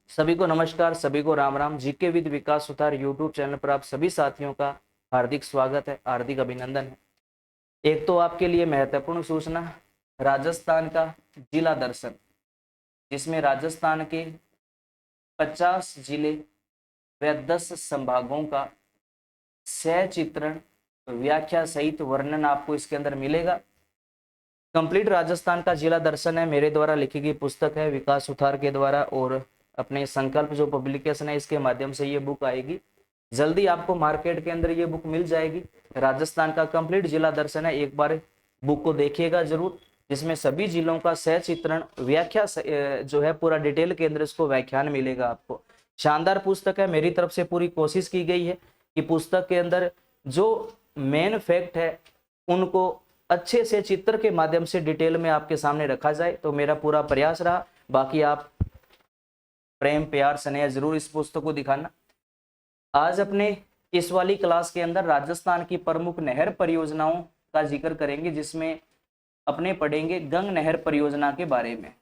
सभी को नमस्कार, सभी को Ram Ram. GK with Vikas Sutar YouTube channel पर आप सभी साथियों का हार्दिक स्वागत है, हार्दिक अभिनंदन है। एक तो आपके लिए महत्वपूर्ण सूचना, राजस्थान का जिला दर्शन, जिसमें राजस्थान के 50 जिले व 10 संभागों का सचित्रण व्याख्या सहित वर्णन आपको इसके अंदर मिलेगा। कंप्लीट राजस्थान का जिला दर्शन है, मेरे द्वारा लिखी गई पुस्तक है विकास सुथार के द्वारा, और अपने संकल्प जो पब्लिकेशन है इसके माध्यम से ये बुक आएगी। जल्दी आपको मार्केट के अंदर ये बुक मिल जाएगी। राजस्थान का कंप्लीट जिला दर्शन है, एक बार बुक को देखिएगा जरूर, जिसमें सभी जिलों का सचित्रण व्याख्या जो है पूरा डिटेल के अंदर इसको व्याख्यान मिलेगा आपको। शानदार पुस्तक है, मेरी तरफ से पूरी कोशिश की गई है कि पुस्तक के अंदर जो मेन फैक्ट है उनको अच्छे से चित्र के माध्यम से डिटेल में आपके सामने रखा जाए, तो मेरा पूरा प्रयास रहा। बाकी आप प्रेम प्यार स्नेह जरूर इस पुस्तक को दिखाना। आज अपने इस वाली क्लास के अंदर राजस्थान की प्रमुख नहर परियोजनाओं का जिक्र करेंगे, जिसमें अपने पढ़ेंगे गंग नहर परियोजना के बारे में।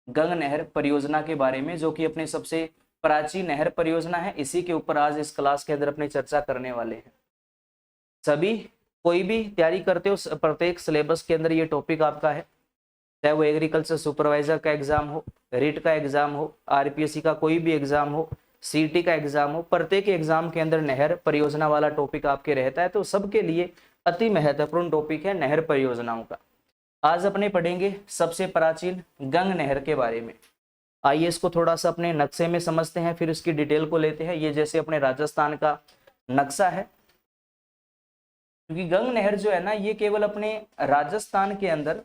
गंग नहर परियोजना के बारे में, जो कि अपनी सबसे प्राचीन नहर परियोजना है, इसी के ऊपर आज इस क्लास के अंदर अपनी चर्चा करने वाले हैं। सभी कोई भी तैयारी करते हो, प्रत्येक सिलेबस के अंदर ये टॉपिक आपका है, चाहे वो एग्रीकल्चर सुपरवाइजर का एग्जाम हो, रीट का एग्जाम हो, आरपीएससी का कोई भी एग्जाम हो, सीटी का एग्जाम हो, प्रत्येक एग्जाम के अंदर नहर परियोजना वाला टॉपिक आपके रहता है। तो सबके लिए अति महत्वपूर्ण टॉपिक है नहर परियोजनाओं का। आज अपने पढ़ेंगे सबसे प्राचीन गंग नहर के बारे में। आइए इसको थोड़ा सा अपने नक्शे में समझते हैं, फिर उसकी डिटेल को लेते हैं। ये जैसे अपने राजस्थान का नक्शा है, क्योंकि गंग नहर जो है ना, ये केवल अपने राजस्थान के अंदर,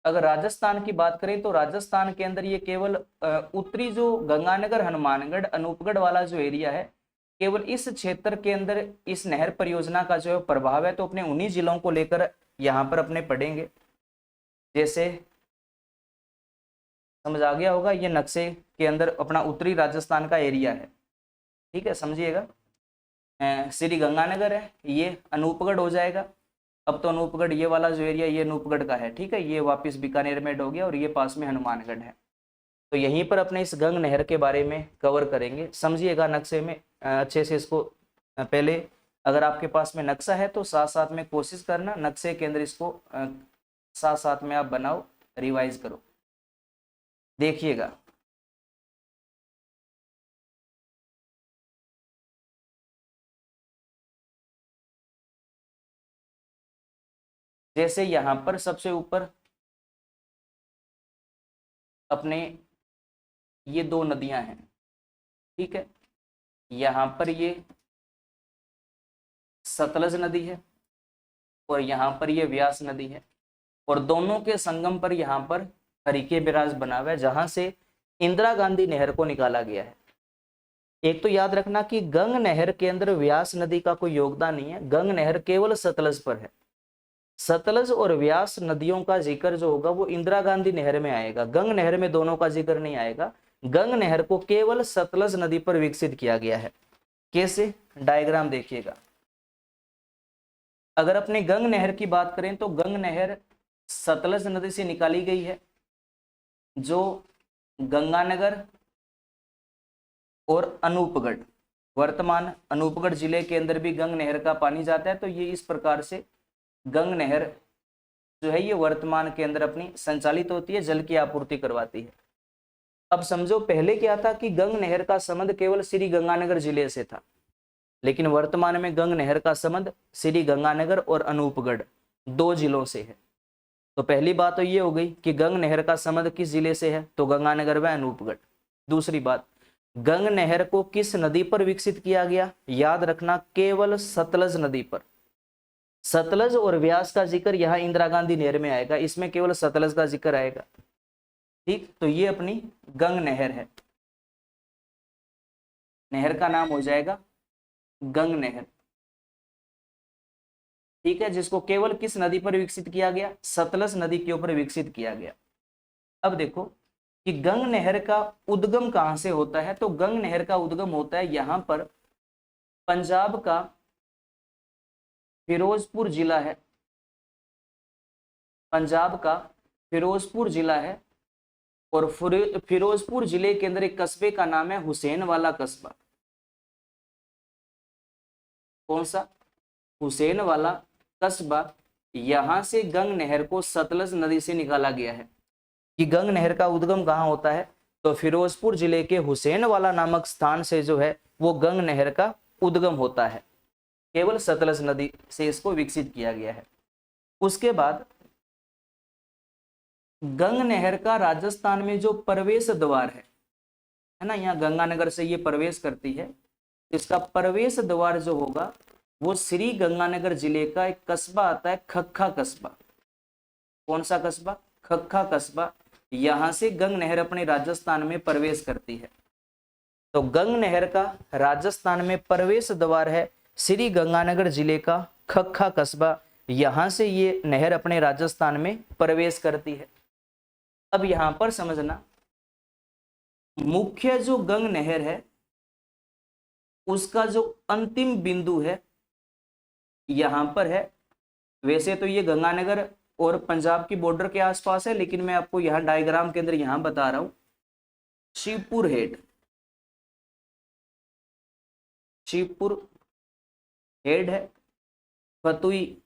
अगर राजस्थान की बात करें तो राजस्थान के अंदर ये केवल उत्तरी जो गंगानगर, हनुमानगढ़, अनूपगढ़ वाला जो एरिया है, केवल इस क्षेत्र के अंदर इस नहर परियोजना का जो है प्रभाव है। तो अपने उन्हीं जिलों को लेकर यहाँ पर अपने पढ़ेंगे। जैसे समझ आ गया होगा, ये नक्शे के अंदर अपना उत्तरी राजस्थान का एरिया है, ठीक है, समझिएगा। श्री गंगानगर है, ये अनूपगढ़ हो जाएगा। अब तो अनूपगढ़ ये वाला जो एरिया, ये अनूपगढ़ का है, ठीक है, ये वापस बीकानेर में हो गया, और ये पास में हनुमानगढ़ है। तो यहीं पर अपने इस गंग नहर के बारे में कवर करेंगे, समझिएगा नक्शे में अच्छे से इसको। पहले अगर आपके पास में नक्शा है तो साथ साथ में कोशिश करना नक्शे के अंदर इसको साथ साथ में आप बनाओ, रिवाइज करो। देखिएगा, जैसे यहाँ पर सबसे ऊपर अपने ये दो नदियां हैं, ठीक है। यहाँ पर ये सतलज नदी है और यहाँ पर ये व्यास नदी है, और दोनों के संगम पर यहाँ पर हरिके बैराज बना हुआ है, जहां से इंदिरा गांधी नहर को निकाला गया है। एक तो याद रखना कि गंग नहर के अंदर व्यास नदी का कोई योगदान नहीं है, गंग नहर केवल सतलज पर है। सतलज और व्यास नदियों का जिक्र जो होगा वो इंदिरा गांधी नहर में आएगा, गंग नहर में दोनों का जिक्र नहीं आएगा। गंग नहर को केवल सतलज नदी पर विकसित किया गया है। कैसे, डायग्राम देखिएगा। अगर अपने गंग नहर की बात करें तो गंग नहर सतलज नदी से निकाली गई है, जो गंगानगर और अनूपगढ़, वर्तमान अनूपगढ़ जिले के अंदर भी गंग नहर का पानी जाता है। तो ये इस प्रकार से गंग नहर जो है ये वर्तमान के अंदर अपनी संचालित होती है, जल की आपूर्ति करवाती है। अब समझो, पहले क्या था कि गंग नहर का संबंध केवल श्री गंगानगर जिले से था, लेकिन वर्तमान में गंग नहर का संबंध श्री गंगानगर और अनूपगढ़ दो जिलों से है। तो पहली बात तो ये हो गई कि गंग नहर का संबंध किस जिले से है, तो गंगानगर व अनूपगढ़। दूसरी बात, गंग नहर को किस नदी पर विकसित किया गया, याद रखना केवल सतलज नदी पर। सतलज और व्यास का जिक्र यहाँ इंदिरा गांधी नहर में आएगा, इसमें केवल सतलज का जिक्र आएगा, ठीक। तो ये अपनी गंग नहर है, नहर का नाम हो जाएगा गंग नहर, ठीक है, जिसको केवल किस नदी पर विकसित किया गया, सतलज नदी के ऊपर विकसित किया गया। अब देखो कि गंग नहर का उद्गम कहां से होता है, तो गंग नहर का उद्गम होता है यहां पर पंजाब का फिरोजपुर जिला है, पंजाब का फिरोजपुर जिला है, और फिरोजपुर जिले के अंदर एक कस्बे का नाम है हुसैन वाला कस्बा। कौन सा? हुसैन वाला कस्बा। यहां से गंग नहर को सतलज नदी से निकाला गया है। कि गंग नहर का उद्गम कहाँ होता है? तो फिरोजपुर जिले के हुसैन वाला नामक स्थान से जो है वो गंग नहर का उद्गम होता है। केवल सतलज नदी से इसको विकसित किया गया है। उसके बाद गंग नहर का राजस्थान में जो प्रवेश द्वार है ना, यहाँ गंगानगर से ये प्रवेश करती है। इसका प्रवेश द्वार जो होगा वो श्री गंगानगर जिले का एक कस्बा आता है, खक्खा कस्बा। कौन सा कस्बा? खक्खा कस्बा। यहां से गंग नहर अपने राजस्थान में प्रवेश करती है। तो गंग नहर का राजस्थान में प्रवेश द्वार है श्री गंगानगर जिले का खक्खा कस्बा। यहां से ये नहर अपने राजस्थान में प्रवेश करती है। अब यहां पर समझना, मुख्य जो गंग नहर है उसका जो अंतिम बिंदु है यहां पर है। वैसे तो ये गंगानगर और पंजाब की बॉर्डर के आसपास है, लेकिन मैं आपको यहां डायग्राम के अंदर यहां बता रहा हूं। शिवपुर हेड, शिवपुर हेड है फतुई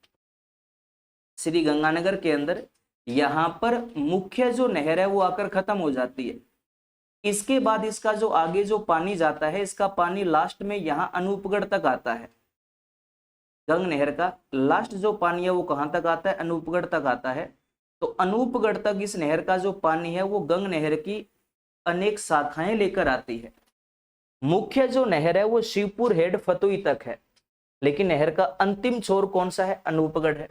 श्री गंगानगर के अंदर। यहां पर मुख्य जो नहर है वो आकर खत्म हो जाती है। इसके बाद इसका जो आगे जो पानी जाता है, इसका पानी लास्ट में यहां अनूपगढ़ तक आता है। गंग नहर का लास्ट जो पानी है वो कहां तक आता है? अनूपगढ़ तक आता है। तो अनूपगढ़ तक इस नहर का जो पानी है वो गंग नहर की अनेक शाखाएं लेकर आती है। मुख्य जो नहर है वो शिवपुर हेड फतुई तक है, लेकिन नहर का अंतिम छोर कौन सा है? अनूपगढ़ है।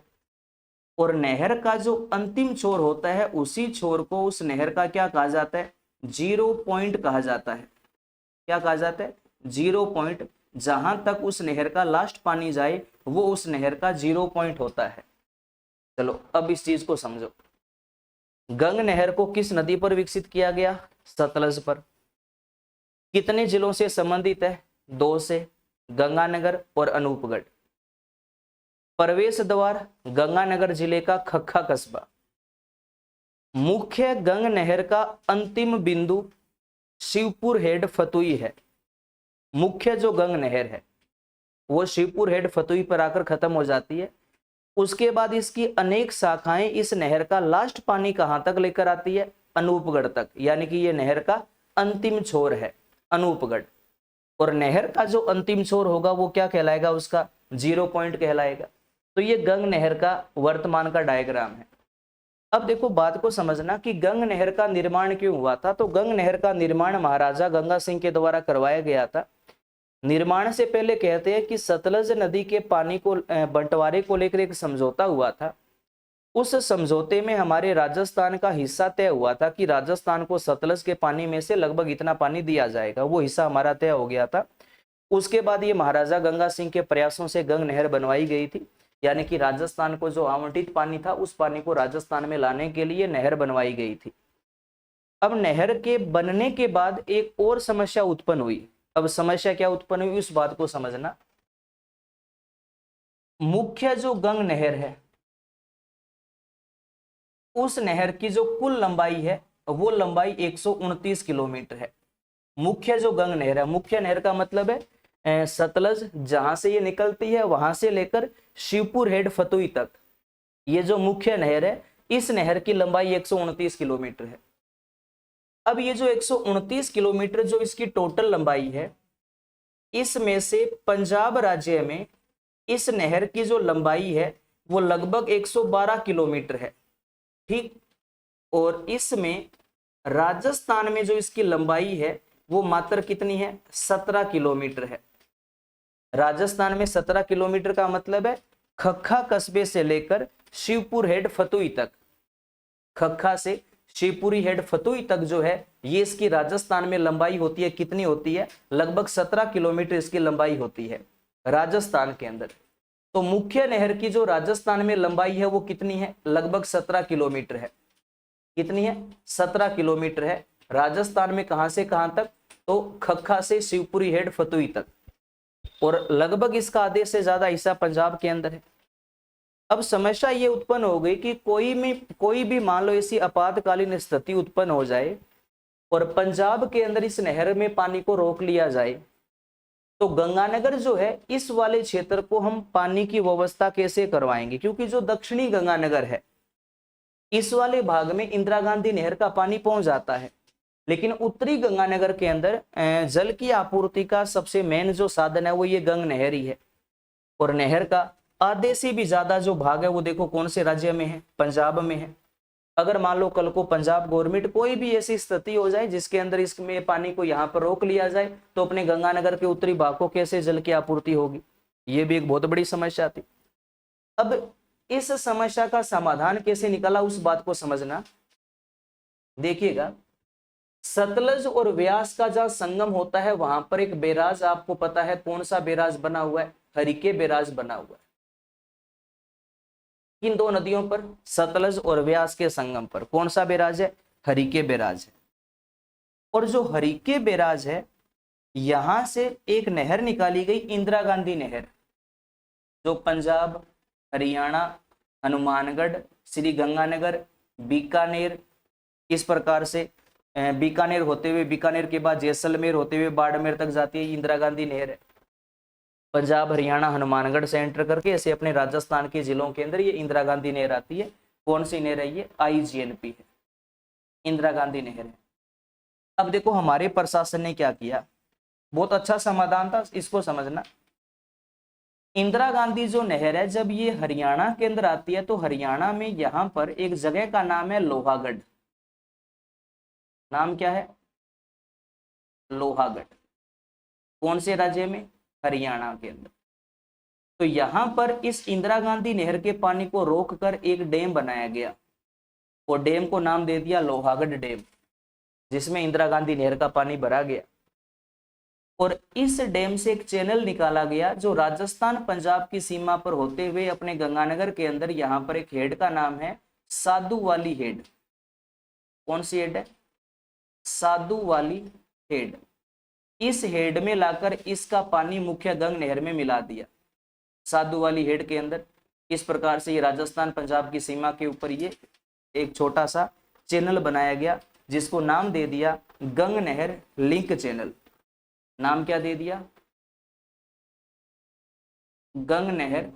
और नहर का जो अंतिम छोर होता है उसी छोर को उस नहर का क्या कहा जाता है? जीरो पॉइंट कहा जाता है। क्या कहा जाता है? Zero point. जहां तक उस नहर का लास्ट पानी जाए वो उस नहर का जीरो पॉइंट होता है। चलो अब इस चीज को समझो। गंग नहर को किस नदी पर विकसित किया गया? सतलज पर। कितने जिलों से संबंधित है? 2 से, गंगानगर और अनूपगढ़। प्रवेश द्वार गंगानगर जिले का खक्खा कस्बा। मुख्य गंग नहर का अंतिम बिंदु शिवपुर हेड फतुई है। मुख्य जो गंग नहर है वो शिवपुर हेड फतुई पर आकर खत्म हो जाती है। उसके बाद इसकी अनेक शाखाएं इस नहर का लास्ट पानी कहां तक लेकर आती है? अनूपगढ़ तक। यानी कि ये नहर का अंतिम छोर है अनूपगढ़। और नहर का जो अंतिम छोर होगा वो क्या कहलाएगा? उसका जीरो पॉइंट कहलाएगा। तो ये गंग नहर का वर्तमान का डायग्राम है। अब देखो बात को समझना कि गंग नहर का निर्माण क्यों हुआ था। तो गंग नहर का निर्माण महाराजा गंगा सिंह के द्वारा करवाया गया था। निर्माण से पहले कहते हैं कि सतलज नदी के पानी को बंटवारे को लेकर एक समझौता हुआ था। उस समझौते में हमारे राजस्थान का हिस्सा तय हुआ था कि राजस्थान को सतलज के पानी में से लगभग इतना पानी दिया जाएगा। वो हिस्सा हमारा तय हो गया था। उसके बाद ये महाराजा गंगा सिंह के प्रयासों से गंग नहर बनवाई गई थी। यानी कि राजस्थान को जो आवंटित पानी था उस पानी को राजस्थान में लाने के लिए नहर बनवाई गई थी। अब नहर के बनने के बाद एक और समस्या उत्पन्न हुई। अब समस्या क्या उत्पन्न हुई उस बात को समझना। मुख्य जो गंग नहर है उस नहर की जो कुल लंबाई है वो लंबाई 129 किलोमीटर है। मुख्य जो गंग नहर है, मुख्य नहर का मतलब है सतलज जहां से ये निकलती है वहां से लेकर शिवपुर हेड फतुई तक, ये जो मुख्य नहर है इस नहर की लंबाई 129 किलोमीटर है। अब ये जो 129 किलोमीटर जो इसकी टोटल लंबाई है, इसमें से पंजाब राज्य में इस नहर की जो लंबाई है वो लगभग 112 किलोमीटर है। ठीक। और इसमें राजस्थान में जो इसकी लंबाई है वो मात्र कितनी है? 17 किलोमीटर है। राजस्थान में 17 किलोमीटर का मतलब है खक्खा कस्बे से लेकर शिवपुर हेड फतुई तक, खक्खा से शिवपुरी हेड फतुई तक जो है ये इसकी राजस्थान में लंबाई होती है। कितनी होती है? लगभग 17 किलोमीटर इसकी लंबाई होती है राजस्थान के अंदर। तो मुख्य नहर की जो राजस्थान में लंबाई है वो कितनी है? लगभग 17 किलोमीटर है। कितनी है? 17 किलोमीटर है। राजस्थान में कहां से कहां तक? तो खक्खा से शिवपुरी हेड फतुई तक। और लगभग इसका आधे से ज्यादा हिस्सा पंजाब के अंदर है। अब समस्या ये उत्पन्न हो गई कि कोई भी मान लो ऐसी आपातकालीन स्थिति उत्पन्न हो जाए और पंजाब के अंदर इस नहर में पानी को रोक लिया जाए, तो गंगानगर जो है इस वाले क्षेत्र को हम पानी की व्यवस्था कैसे करवाएंगे, क्योंकि जो दक्षिणी गंगानगर है इस वाले भाग में इंदिरा गांधी नहर का पानी पहुंच जाता है, लेकिन उत्तरी गंगानगर के अंदर जल की आपूर्ति का सबसे मेन जो साधन है वो ये गंग नहर ही है। और नहर का आधे से भी ज्यादा जो भाग है वो देखो कौन से राज्य में है, पंजाब में है। अगर मान लो कल को पंजाब गवर्नमेंट कोई भी ऐसी स्थिति हो जाए जिसके अंदर इसमें पानी को यहाँ पर रोक लिया जाए, तो अपने गंगानगर के उत्तरी भाग को कैसे जल की आपूर्ति होगी, ये भी एक बहुत बड़ी समस्या थी। अब इस समस्या का समाधान कैसे निकला उस बात को समझना। देखिएगा, सतलज और व्यास का जहां संगम होता है वहां पर एक बैराज, आपको पता है कौन सा बैराज बना हुआ है, हरिके बैराज बना हुआ है। इन दो नदियों पर, सतलज और व्यास के संगम पर कौन सा बैराज है, हरिके बैराज है। और जो हरिके बैराज है यहां से एक नहर निकाली गई, इंदिरा गांधी नहर, जो पंजाब, हरियाणा, हनुमानगढ़, श्री गंगानगर, बीकानेर, इस प्रकार से बीकानेर होते हुए, बीकानेर के बाद जैसलमेर होते हुए बाड़मेर तक जाती है, इंदिरा गांधी नहर है। पंजाब, हरियाणा, हनुमानगढ़ से एंटर करके ऐसे अपने राजस्थान के जिलों के अंदर ये इंदिरा गांधी नहर आती है। कौन सी नहर है ये, IGNP है, इंदिरा गांधी नहर है। अब देखो हमारे प्रशासन ने क्या किया, बहुत अच्छा समाधान था, इसको समझना। इंदिरा गांधी जो नहर है जब ये हरियाणा के अंदर आती है तो हरियाणा में यहाँ पर एक जगह का नाम है लोहागढ़। नाम क्या है, लोहागढ़। कौन से राज्य में, हरियाणा के अंदर। तो यहां पर इस इंदिरा गांधी नहर के पानी को रोककर एक डैम बनाया गया और डैम को नाम दे दिया लोहागढ़ डैम, जिसमें इंदिरा गांधी नहर का पानी भरा गया। और इस डैम से एक चैनल निकाला गया जो राजस्थान पंजाब की सीमा पर होते हुए अपने गंगानगर के अंदर यहाँ पर एक हेड का नाम है साधु वाली हेड। कौन सी हेड है, साधु वाली हेड। इस हेड में लाकर इसका पानी मुख्य गंग नहर में मिला दिया, साधु वाली हेड के अंदर। इस प्रकार से ये राजस्थान पंजाब की सीमा के ऊपर ये एक छोटा सा चैनल बनाया गया जिसको नाम दे दिया गंग नहर लिंक चैनल। नाम क्या दे दिया, गंग नहर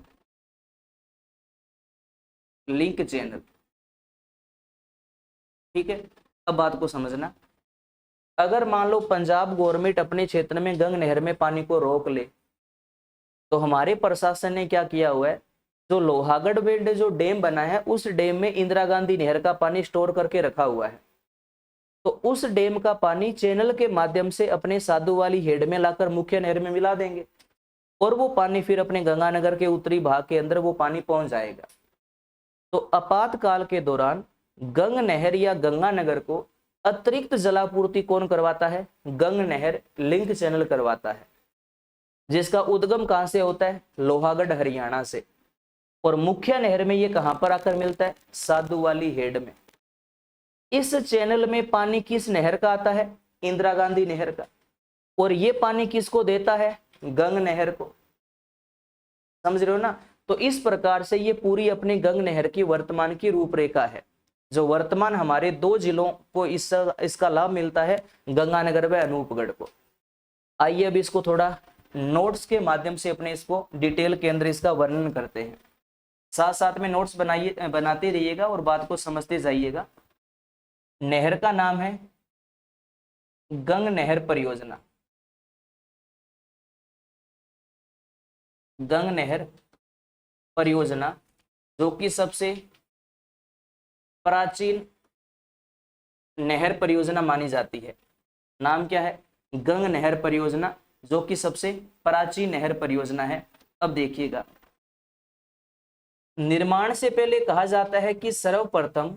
लिंक चैनल। ठीक है, अब बात को समझना। अगर मान लो पंजाब गवर्नमेंट अपने क्षेत्र में गंग नहर में पानी को रोक ले, तो हमारे प्रशासन ने क्या किया हुआ है, जो लोहागढ़ बेल्ट जो डैम बना है उस डैम में इंदिरा गांधी नहर का पानी स्टोर करके रखा हुआ है। तो उस डैम का पानी चैनल के माध्यम से अपने साधु वाली हेड में लाकर मुख्य नहर में मिला देंगे और वो पानी फिर अपने गंगानगर के उत्तरी भाग के अंदर वो पानी पहुंच जाएगा। तो आपातकाल के दौरान गंग नहर या गंगानगर को अतिरिक्त जलापूर्ति कौन करवाता है, गंग नहर लिंक चैनल करवाता है, जिसका उद्गम कहां से होता है, लोहागढ़ हरियाणा से। और मुख्य नहर में ये कहां पर आकर मिलता है, साधु वाली हेड में। इस चैनल में पानी किस नहर का आता है, इंदिरा गांधी नहर का। और ये पानी किसको देता है, गंग नहर को। समझ रहे हो ना। तो इस प्रकार से ये पूरी अपनी गंग नहर की वर्तमान की रूपरेखा है, जो वर्तमान हमारे दो जिलों को इसका लाभ मिलता है, गंगानगर व अनूपगढ़ को। आइए अब इसको थोड़ा नोट्स के माध्यम से अपने इसको डिटेल के अंदर इसका वर्णन करते हैं। साथ साथ में नोट्स बनाते रहिएगा और बात को समझते जाइएगा। नहर का नाम है गंग नहर परियोजना, गंग नहर परियोजना, जो कि सबसे प्राचीन नहर परियोजना मानी जाती है। नाम क्या है, गंग नहर परियोजना, जो कि सबसे प्राचीन नहर परियोजना है। अब देखिएगा, निर्माण से पहले कहा जाता है कि सर्वप्रथम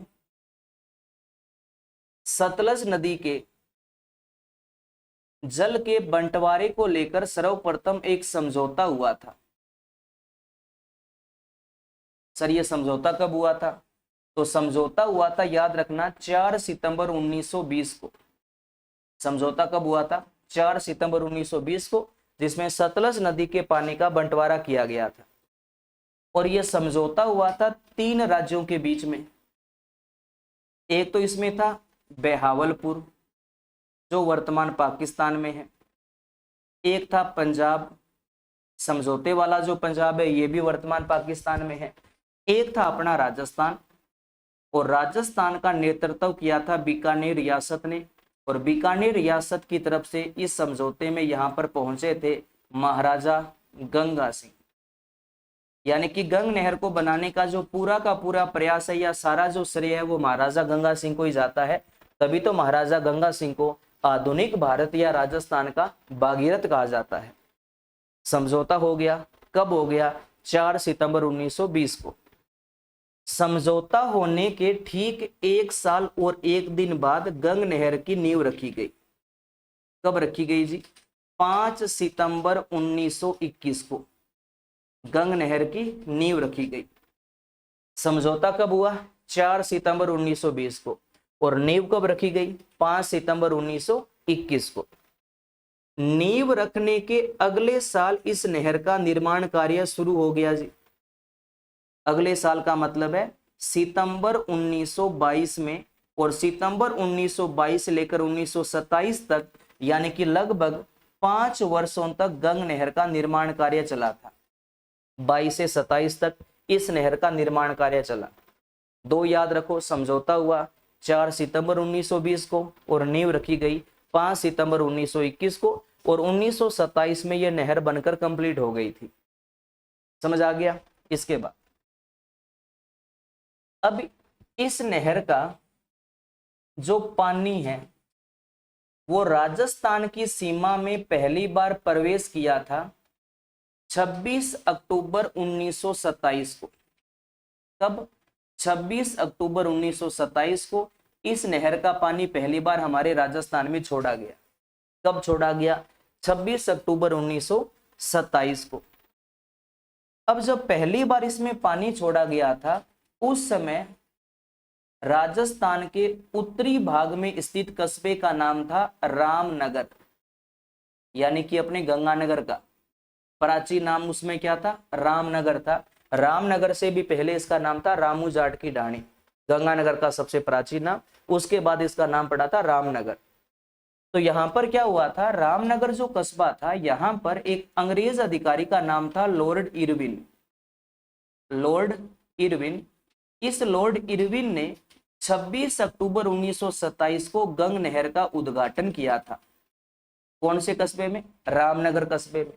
सतलज नदी के जल के बंटवारे को लेकर सर्वप्रथम एक समझौता हुआ था। सर ये समझौता कब हुआ था, तो समझौता हुआ था, याद रखना, 4 सितंबर 1920 को। समझौता कब हुआ था, 4 सितंबर 1920 को, जिसमें सतलज नदी के पानी का बंटवारा किया गया था। और यह समझौता हुआ था 3 राज्यों के बीच में। एक तो इसमें था बहावलपुर जो वर्तमान पाकिस्तान में है, एक था पंजाब, समझौते वाला जो पंजाब है ये भी वर्तमान पाकिस्तान में है, एक था अपना राजस्थान, और राजस्थान का नेतृत्व किया था बीकानेर रियासत ने। और बीकानेर रियासत की तरफ से इस समझौते में यहां पर पहुंचे थे महाराजा गंगा सिंह। यानी कि गंग नहर को बनाने का जो पूरा का पूरा प्रयास है या सारा जो श्रेय है वो महाराजा गंगा सिंह को ही जाता है। तभी तो महाराजा गंगा सिंह को आधुनिक भारत या राजस्थान का भागीरथ कहा जाता है। समझौता हो गया, कब हो गया? 4 सितंबर 1920 को। समझौता होने के ठीक 1 साल और 1 दिन बाद गंग नहर की नींव रखी गई। कब रखी गई जी? 5 सितंबर 1921 को गंग नहर की नींव रखी गई। समझौता कब हुआ? 4 सितंबर 1920 को। और नींव कब रखी गई? 5 सितंबर 1921 को। नींव रखने के अगले साल इस नहर का निर्माण कार्य शुरू हो गया जी। अगले साल का मतलब है सितंबर 1922 में, और सितंबर 1922 से लेकर 1927 तक, यानी कि लगभग 5 वर्षों तक गंग नहर का निर्माण कार्य चला था। 22 से 27 तक इस नहर का निर्माण कार्य चला। 2 याद रखो, समझौता हुआ 4 सितंबर 1920 को और नींव रखी गई 5 सितंबर 1921 को, और 1927 में यह नहर बनकर कंप्लीट हो गई थी। समझ आ गया? इसके बाद अब इस नहर का जो पानी है वो राजस्थान की सीमा में पहली बार प्रवेश किया था 26 अक्टूबर 1927 को। कब? 26 अक्टूबर 1927 को इस नहर का पानी पहली बार हमारे राजस्थान में छोड़ा गया। कब छोड़ा गया? 26 अक्टूबर 1927 को। अब जब पहली बार इसमें पानी छोड़ा गया था उस समय राजस्थान के उत्तरी भाग में स्थित कस्बे का नाम था रामनगर, यानी कि अपने गंगानगर का प्राचीन नाम उसमें क्या था? रामनगर था। रामनगर से भी पहले इसका नाम था रामू जाट की ढाणी, गंगानगर का सबसे प्राचीन नाम। उसके बाद इसका नाम पड़ा था रामनगर। तो यहां पर क्या हुआ था? रामनगर जो कस्बा था यहां पर एक अंग्रेज अधिकारी का नाम था लॉर्ड इरविन। लॉर्ड इरविन, इस लॉर्ड इरविन ने 26 अक्टूबर 1927 को गंग नहर का उद्घाटन किया था। कौन से कस्बे में? रामनगर कस्बे में।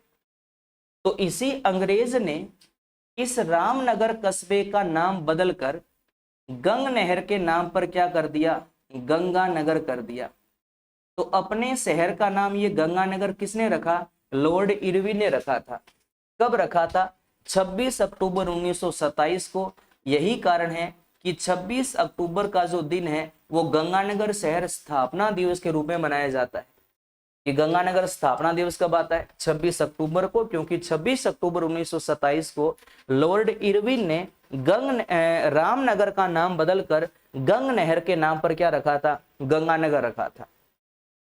तो इसी अंग्रेज ने इस रामनगर कस्बे का नाम बदलकर गंग नहर के नाम पर क्या कर दिया? गंगानगर कर दिया। तो अपने शहर का नाम ये गंगानगर किसने रखा? लॉर्ड इरविन ने रखा था। कब रखा था? 26 अक्टूबर 1927 को। यही कारण है कि 26 अक्टूबर का जो दिन है वो गंगानगर शहर स्थापना दिवस के रूप में मनाया जाता है। कि गंगानगर स्थापना दिवस कब आता है? 26 अक्टूबर को, क्योंकि 26 अक्टूबर 1927 को लॉर्ड इरविन ने रामनगर का नाम बदलकर गंग नहर के नाम पर क्या रखा था? गंगानगर रखा था।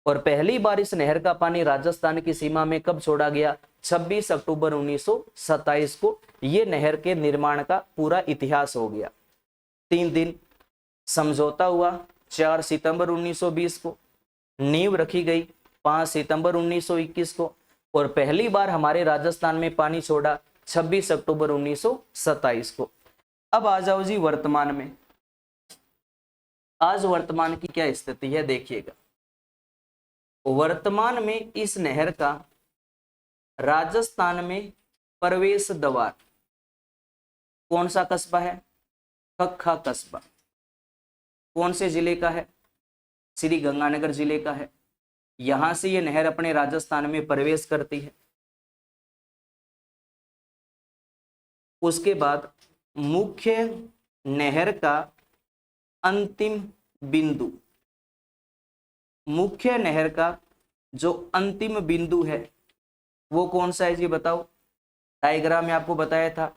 और पहली बार इस नहर का पानी राजस्थान की सीमा में कब छोड़ा गया? 26 अक्टूबर 1927 को। यह नहर के निर्माण का पूरा इतिहास हो गया। 3 दिन समझौता हुआ 4 सितंबर 1920 को, नींव रखी गई 5 सितंबर 1921 को, और पहली बार हमारे राजस्थान में पानी छोड़ा 26 अक्टूबर 1927 को। अब आ जाओ जी वर्तमान में। आज वर्तमान की क्या स्थिति है देखिएगा। वर्तमान में इस नहर का राजस्थान में प्रवेश द्वार कौन सा कस्बा है? खक्खा कस्बा। कौन से जिले का है? श्री गंगानगर जिले का है। यहां से ये नहर अपने राजस्थान में प्रवेश करती है। उसके बाद मुख्य नहर का अंतिम बिंदु, मुख्य नहर का जो अंतिम बिंदु है वो कौन सा है जी बताओ? डायग्राम में आपको बताया था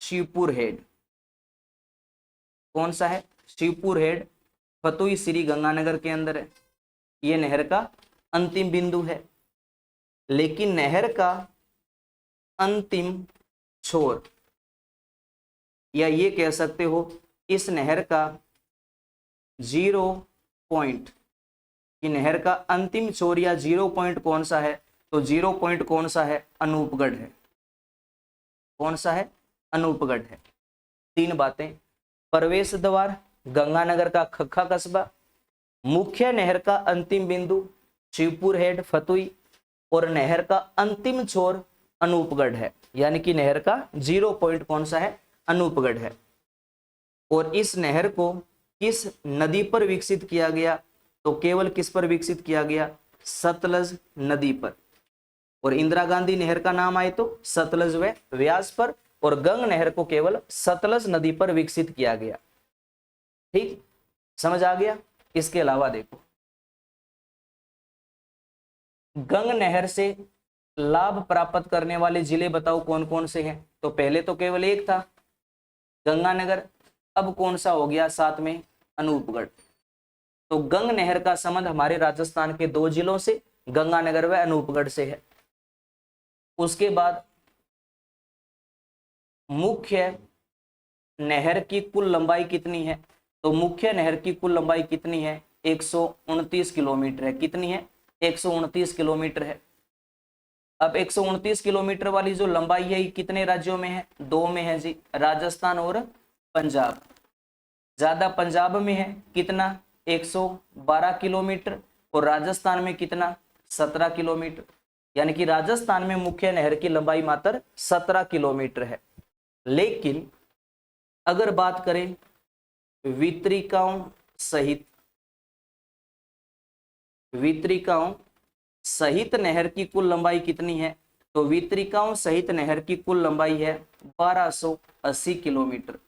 शिवपुर हेड। कौन सा है? शिवपुर हेड फतुही श्री गंगानगर के अंदर है। ये नहर का अंतिम बिंदु है। लेकिन नहर का अंतिम छोर या ये कह सकते हो इस नहर का 0 पॉइंट, कि नहर का अंतिम छोर या 0 पॉइंट कौन सा है, तो 0 पॉइंट कौन सा है, अनूपगढ़ है। कौन सा है, अनूपगढ़ है। 3 बातें, प्रवेश द्वार गंगानगर का खक्खा कस्बा, मुख्य नहर का अंतिम बिंदु शिवपुर हेड फतुई, और नहर का अंतिम छोर अनूपगढ़ है, यानी कि नहर का 0 पॉइंट कौन सा है, अनूपगढ़ है। और इस नहर को किस नदी पर विकसित किया गया, तो केवल किस पर विकसित किया गया, सतलज नदी पर। और इंदिरा गांधी नहर का नाम आए तो सतलज व व्यास पर, और गंग नहर को केवल सतलज नदी पर विकसित किया गया। ठीक, समझ आ गया। इसके अलावा देखो, गंग नहर से लाभ प्राप्त करने वाले जिले बताओ कौन कौन से हैं, तो पहले तो केवल एक था, गंगानगर, अब कौन सा हो गया साथ में, अनूपगढ़। तो गंग नहर का संबंध हमारे राजस्थान के 2 जिलों से, गंगानगर व अनूपगढ़ से है। उसके बाद मुख्य नहर की कुल लंबाई कितनी है, तो मुख्य नहर की कुल लंबाई कितनी है, 129 किलोमीटर है। कितनी है, 129 किलोमीटर है। अब 129 किलोमीटर वाली जो लंबाई है ये कितने राज्यों में है, 2 में है जी, राजस्थान और पंजाब। ज्यादा पंजाब में है, कितना, 112 किलोमीटर, और राजस्थान में कितना, 17 किलोमीटर। यानी कि राजस्थान में मुख्य नहर की लंबाई मात्र 17 किलोमीटर है। लेकिन अगर बात करें वितरिकाओं सहित नहर की कुल लंबाई कितनी है, तो वितरिकाओं सहित नहर की कुल लंबाई है 1280 किलोमीटर।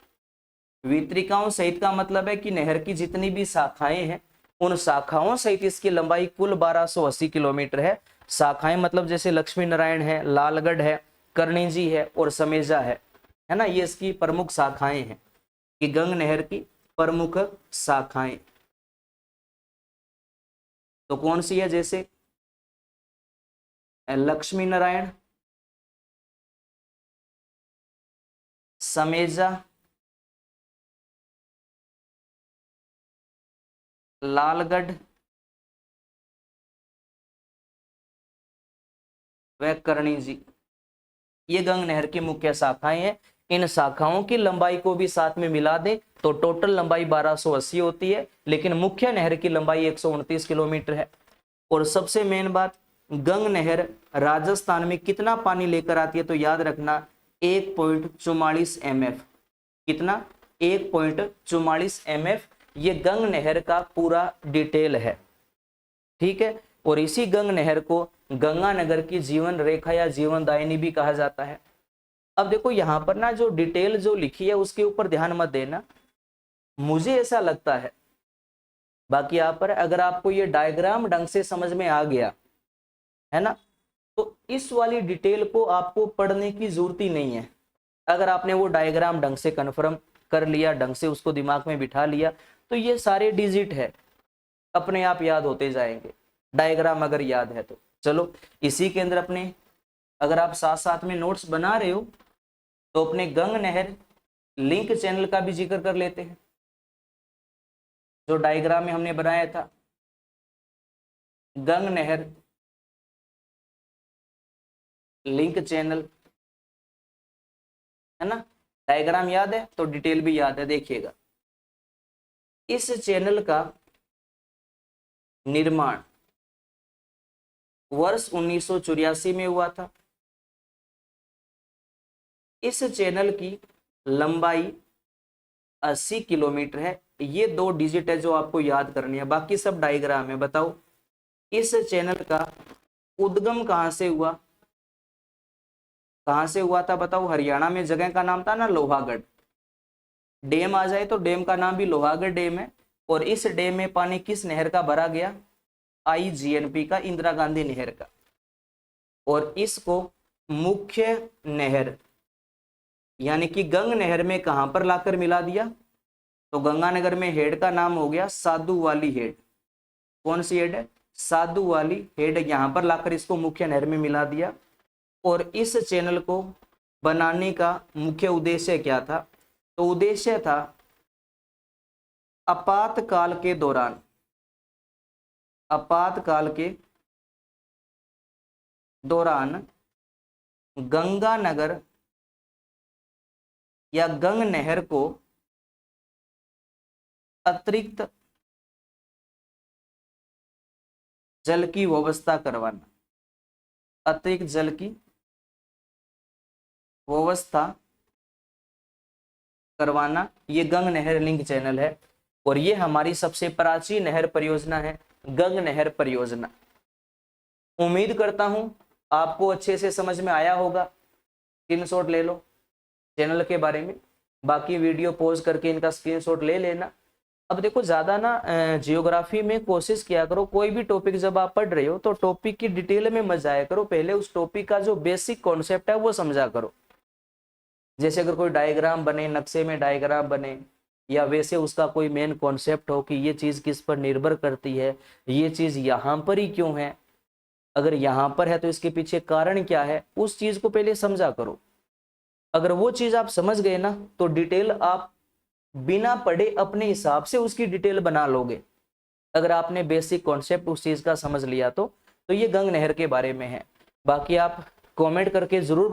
वितरिकाओं सहित का मतलब है कि नहर की जितनी भी शाखाएं हैं उन शाखाओं सहित इसकी लंबाई कुल 1280 किलोमीटर है। शाखाएं मतलब जैसे लक्ष्मी नारायण है, लालगढ़ है, कर्णिजी है और समेजा है ना, ये इसकी प्रमुख शाखाएं हैं कि गंग नहर की प्रमुख शाखाएं। तो कौन सी है, जैसे लक्ष्मी नारायण, समेजा, लालगढ़ व कर्णिजी, ये गंग नहर की मुख्य शाखाएं हैं। इन शाखाओं की लंबाई को भी साथ में मिला दें तो टोटल लंबाई 1280 होती है, लेकिन मुख्य नहर की लंबाई 129 किलोमीटर है। और सबसे मेन बात, गंग नहर राजस्थान में कितना पानी लेकर आती है, तो याद रखना 1.44 MF। कितना, 1.44 MF, ये गंग नहर का पूरा डिटेल है। ठीक है, और इसी गंग नहर को गंगानगर की जीवन रेखा या जीवन दायिनी भी कहा जाता है। अब देखो यहाँ पर ना जो डिटेल जो लिखी है उसके ऊपर ध्यान मत देना, मुझे ऐसा लगता है, बाकी यहाँ पर अगर आपको ये डायग्राम ढंग से समझ में आ गया है ना, तो इस वाली डिटेल को आपको पढ़ने की जरूरत ही नहीं है। अगर आपने वो डायग्राम ढंग से कन्फर्म कर लिया, ढंग से उसको दिमाग में बिठा लिया, तो ये सारे डिजिट है अपने आप याद होते जाएंगे, डायग्राम अगर याद है तो। चलो इसी के अंदर अपने, अगर आप साथ साथ में नोट्स बना रहे हो तो अपने गंग नहर लिंक चैनल का भी जिक्र कर लेते हैं, जो डायग्राम में हमने बनाया था, गंग नहर लिंक चैनल, है ना। डायग्राम याद है तो डिटेल भी याद है, देखिएगा। इस चैनल का निर्माण वर्ष 1984 में हुआ था। इस चैनल की लंबाई 80 किलोमीटर है। ये 2 डिजिट है जो आपको याद करनी है, बाकी सब डायग्राम है। बताओ इस चैनल का उद्गम कहां से हुआ, कहां से हुआ था बताओ। हरियाणा में जगह का नाम था ना लोहागढ़, डैम आ जाए तो डैम का नाम भी लोहागढ़ डैम है। और इस डैम में पानी किस नहर का भरा गया, IGNP का, इंदिरा गांधी नहर का। और इसको मुख्य नहर यानी कि गंग नहर में कहां पर लाकर मिला दिया, तो गंगानगर में हेड का नाम हो गया साधु वाली हेड। कौन सी हेड है, साधु वाली हेड। यहां पर लाकर इसको मुख्य नहर में मिला दिया। और इस चैनल को बनाने का मुख्य उद्देश्य क्या था, तो उद्देश्य था आपातकाल के दौरान, आपातकाल के दौरान गंगा नगर या गंग नहर को अतिरिक्त जल की व्यवस्था करवाना, अतिरिक्त जल की व्यवस्था करवाना। ये गंग नहर लिंक चैनल है और ये हमारी सबसे प्राचीन नहर परियोजना है, गंग नहर परियोजना। उम्मीद करता हूं आपको अच्छे से समझ में आया होगा। स्क्रीनशॉट ले लो चैनल के बारे में, बाकी वीडियो पॉज करके इनका स्क्रीनशॉट ले लेना। अब देखो ज्यादा ना जियोग्राफी में कोशिश किया करो, कोई भी टॉपिक जब आप पढ़ रहे हो तो टॉपिक की डिटेल में मत जाया करो, पहले उस टॉपिक का जो बेसिक कॉन्सेप्ट है वो समझा करो। जैसे अगर कोई डायग्राम बने, नक्शे में डायग्राम बने, या वैसे उसका कोई मेन कॉन्सेप्ट हो कि ये चीज किस पर निर्भर करती है, ये चीज यहाँ पर ही क्यों है, अगर यहाँ पर है तो इसके पीछे कारण क्या है, उस चीज को पहले समझा करो। अगर वो चीज आप समझ गए ना तो डिटेल आप बिना पढ़े अपने हिसाब से उसकी डिटेल बना लोगे। अगर आपने बेसिक कॉन्सेप्ट उस चीज का समझ लिया तो ये गंग नहर के बारे में है। बाकी आप कमेंट करके जरूर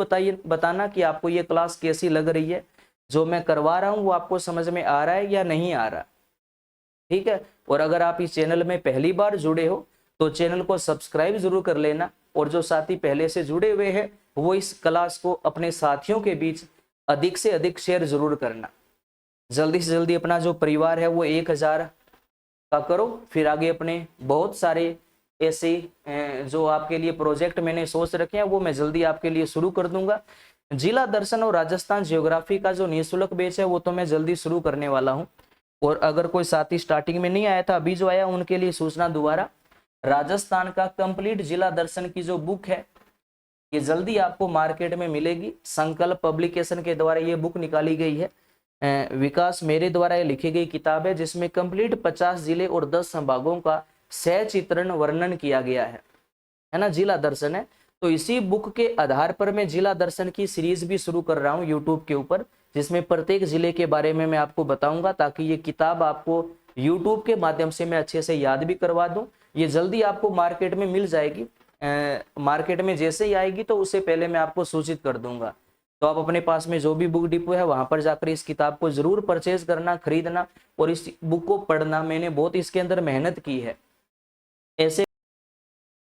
बताना कि आपको ये क्लास कैसी लग रही है, जो मैं करवा रहा हूँ वो आपको समझ में आ रहा है या नहीं आ रहा, ठीक है। और अगर आप इस चैनल में पहली बार जुड़े हो तो चैनल को सब्सक्राइब जरूर कर लेना, और जो साथी पहले से जुड़े हुए हैं वो इस क्लास को अपने साथियों के बीच अधिक से अधिक शेयर जरूर करना। जल्दी से जल्दी अपना जो परिवार है वो 1000 का करो, फिर आगे अपने बहुत सारे ऐसे जो आपके लिए प्रोजेक्ट मैंने सोच रखे हैं वो मैं जल्दी आपके लिए शुरू कर दूंगा। जिला दर्शन और राजस्थान जियोग्राफी का जो निःशुल्क बैच है वो तो मैं जल्दी शुरू करने वाला हूं। और अगर कोई साथी स्टार्टिंग में नहीं आया था, अभी जो आया उनके लिए सूचना दोबारा, राजस्थान का कंप्लीट जिला दर्शन की जो बुक है ये जल्दी आपको मार्केट में मिलेगी। संकल्प पब्लिकेशन के द्वारा ये बुक निकाली गई है, विकास मेरे द्वारा ये लिखी गई किताब है, जिसमें कंप्लीट 50 जिले और 10 संभागों का सचित्रण वर्णन किया गया है ना, जिला दर्शन है। तो इसी बुक के आधार पर मैं जिला दर्शन की सीरीज भी शुरू कर रहा हूँ यूट्यूब के ऊपर, जिसमें प्रत्येक जिले के बारे में मैं आपको बताऊंगा, ताकि ये किताब आपको यूट्यूब के माध्यम से मैं अच्छे से याद भी करवा दूं। ये जल्दी आपको मार्केट में मिल जाएगी, मार्केट में जैसे ही आएगी तो उससे पहले मैं आपको सूचित कर दूंगा। तो आप अपने पास में जो भी बुक डिपो है वहां पर जाकर इस किताब को जरूर परचेज करना, खरीदना और इस बुक को पढ़ना। मैंने बहुत इसके अंदर मेहनत की है। ऐसे